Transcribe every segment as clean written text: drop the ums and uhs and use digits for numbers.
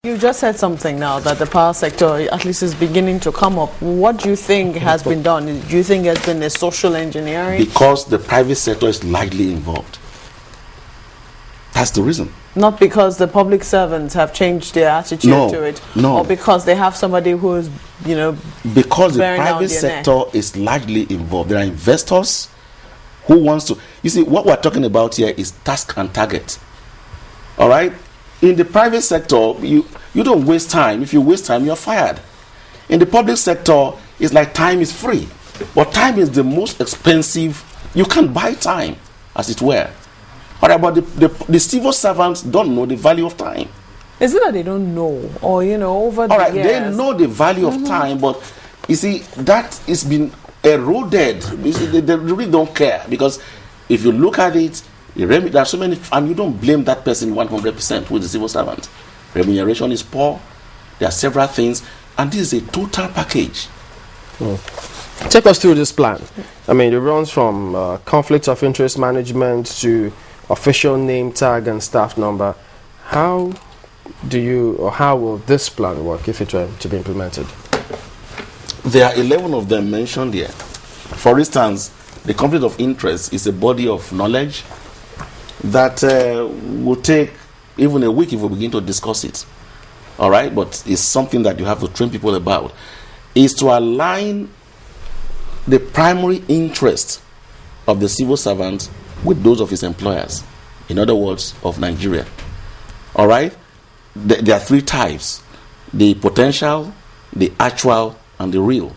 You just said something now that the power sector at least is beginning to come up. What do you think has been done? Do you think there's been a social engineering? Because the private sector is largely involved. That's the reason. Not because the public servants have changed their attitude to it? No. Or because they have somebody who is, because the private sector is largely involved. There are investors who wants to... You see, what we're talking about here is task and target. All right? In the private sector, you don't waste time. If you waste time, you're fired. In the public sector, it's like time is free. But time is the most expensive. You can't buy time, as it were. All right, but the civil servants don't know the value of time. Is it that they don't know? Or, over the All right, years? they know the value of time, but you see, that has been eroded. You see, they really don't care. Because if you look at it, there are so many, and you don't blame that person 100% with the civil servant. Remuneration is poor. There are several things, and this is a total package. Take us through this plan. I mean, it runs from conflict of interest management to official name tag and staff number. How will this plan work if it were to be implemented? There are 11 of them mentioned here. For instance, the conflict of interest is a body of knowledge that will take even a week if we begin to discuss it. All right, but it's something that you have to train people about. Is to align the primary interest of the civil servant with those of his employers. In other words, of Nigeria. All right, there are three types: the potential, the actual, and the real.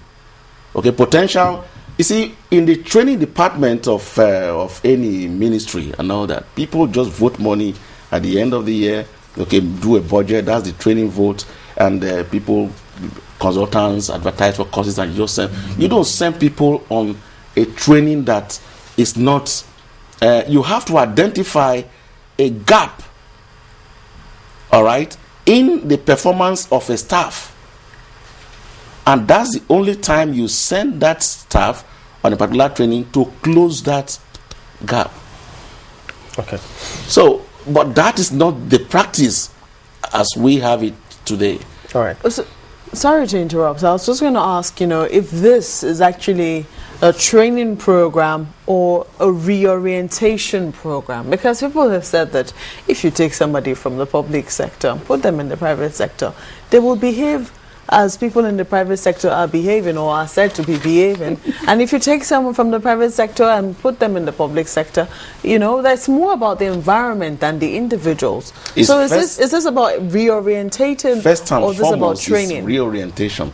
Okay, potential. You see, in the training department of any ministry and all that, people just vote money at the end of the year. Okay, do a budget. That's the training vote, and people, consultants, advertise for courses, and you just send. You don't send people on a training that is not. You have to identify a gap. All right, in the performance of a staff. And that's the only time you send that staff on a particular training to close that gap. Okay. So, but that is not the practice as we have it today. All right. So, sorry to interrupt. I was just going to ask, if this is actually a training program or a reorientation program, because people have said that if you take somebody from the public sector and put them in the private sector, they will behave as people in the private sector are behaving or are said to be behaving. And if you take someone from the private sector and put them in the public sector, that's more about the environment than the individuals. So is this about reorientating, first and or is this about training? Is reorientation.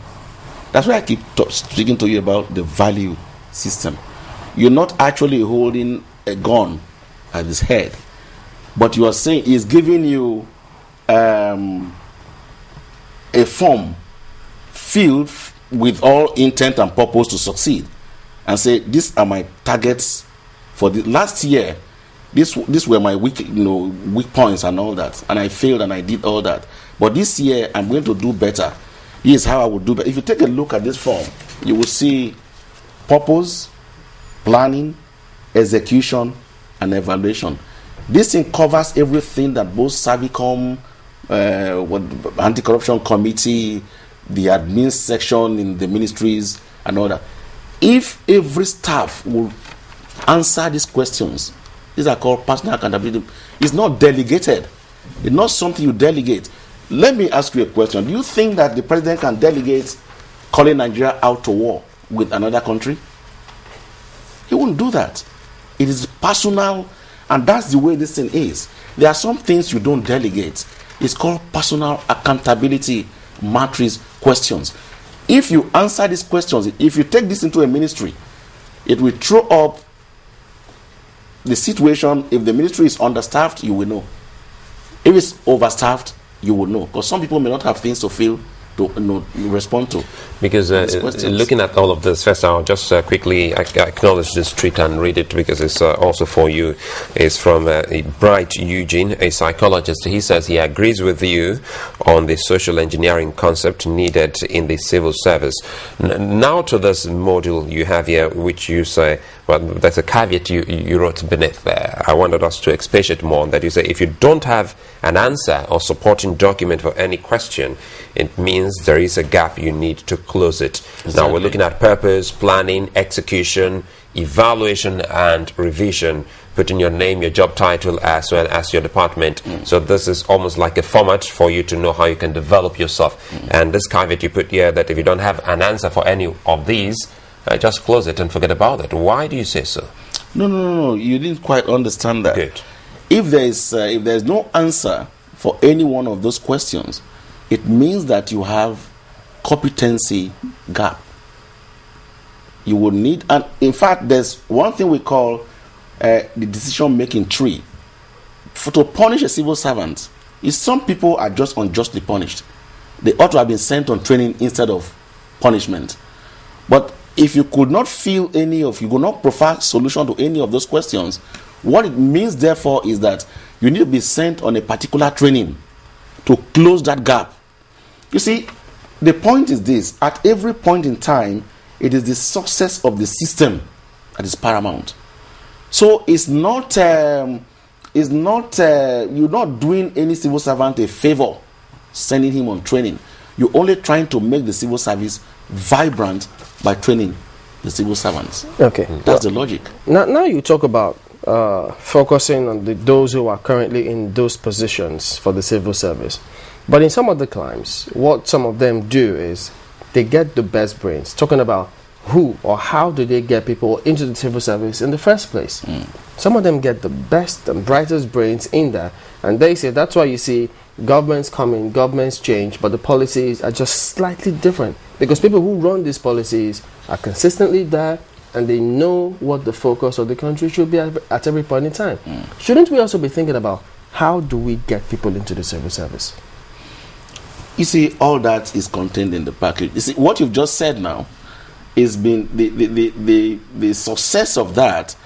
That's why I keep speaking to you about the value system. You're not actually holding a gun at his head, but you are saying he's giving you a form filled with all intent and purpose to succeed, and say, these are my targets for the last year. These were my weak points and all that, and I failed and I did all that. But this year I'm going to do better. Here's how I will do better. If you take a look at this form, you will see purpose, planning, execution, and evaluation. This thing covers everything that both Savicom, Anti-Corruption Committee, the admin section in the ministries, and all that. If every staff will answer these questions, these are called personal accountability. It's not delegated. It's not something you delegate. Let me ask you a question. Do you think that the president can delegate calling Nigeria out to war with another country? He won't do that. It is personal, and that's the way this thing is. There are some things you don't delegate. It's called personal accountability matrix questions. If you answer these questions, if you take this into a ministry, it will throw up the situation. If the ministry is understaffed, you will know. If it's overstaffed, you will know. Because some people may not have things to fill to respond to. Because looking at all of this, first I'll just quickly acknowledge this tweet and read it because it's also for you. It's from Bright Eugene, a psychologist. He says he agrees with you on the social engineering concept needed in the civil service. Now to this module you have here, which you say But there's a caveat you wrote beneath there. I wanted us to expatiate more on that. You say if you don't have an answer or supporting document for any question, it means there is a gap, you need to close it. Exactly. Now we're looking at purpose, planning, execution, evaluation and revision, putting your name, your job title as well as your department. So this is almost like a format for you to know how you can develop yourself. And this caveat you put here, that if you don't have an answer for any of these, just close it and forget about it. Why do you say so? No. You didn't quite understand that. Good. If there is no answer for any one of those questions, it means that you have competency gap. You would need, and in fact, there's one thing we call the decision-making tree. To punish a civil servant, is some people are just unjustly punished. They ought to have been sent on training instead of punishment. But if you could not feel you could not provide solution to any of those questions, what it means, therefore, is that you need to be sent on a particular training to close that gap. You see, the point is this: at every point in time, it is the success of the system that is paramount. So it's not you're not doing any civil servant a favor sending him on training. You're only trying to make the civil service vibrant by training the civil servants. Okay, that's the logic. Now you talk about focusing on those who are currently in those positions for the civil service, but in some other climes, what some of them do is they get the best brains. Talking about who or how do they get people into the civil service in the first place. Some of them get the best and brightest brains in there, and they say that's why you see governments come in, governments change, but the policies are just slightly different, because people who run these policies are consistently there and they know what the focus of the country should be at every point in time. Shouldn't we also be thinking about how do we get people into the civil service? You see, all that is contained in the package. You see, what you've just said now is been the success of that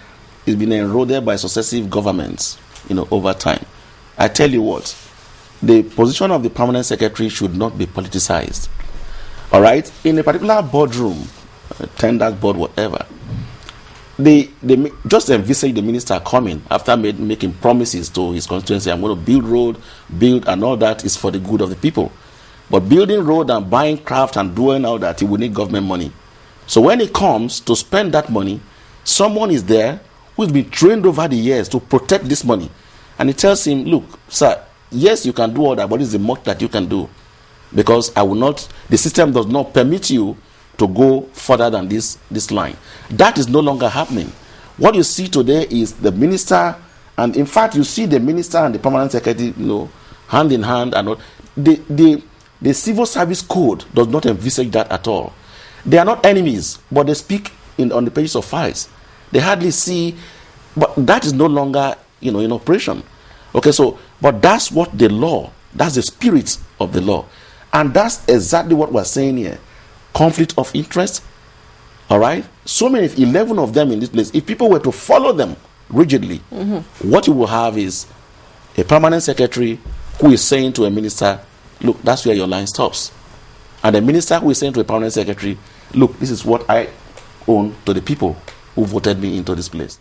is been eroded by successive governments, over time. I tell you what, the position of the permanent secretary should not be politicized. All right, in a particular boardroom, tenders board, whatever, they just envisage the minister coming after making promises to his constituency. I'm going to build road, and all that is for the good of the people. But building road and buying craft and doing all that, he will need government money. So when he comes to spend that money, someone is there who's been trained over the years to protect this money. And he tells him, look, sir, yes, you can do all that, but it's the much that you can do. Because the system does not permit you to go further than this line. That is no longer happening. What you see today is the minister, and in fact, you see the minister and the permanent secretary, hand in hand, and all. The civil service code does not envisage that at all. They are not enemies, but they speak on the pages of files. They hardly see, but that is no longer, in operation. Okay, so, but that's what the law, that's the spirit of the law. And that's exactly what we're saying here. Conflict of interest, all right? So many, 11 of them in this place. If people were to follow them rigidly, what you will have is a permanent secretary who is saying to a minister, look, that's where your line stops. And the minister who is saying to a permanent secretary, look, this is what I own to the people who voted me into this place.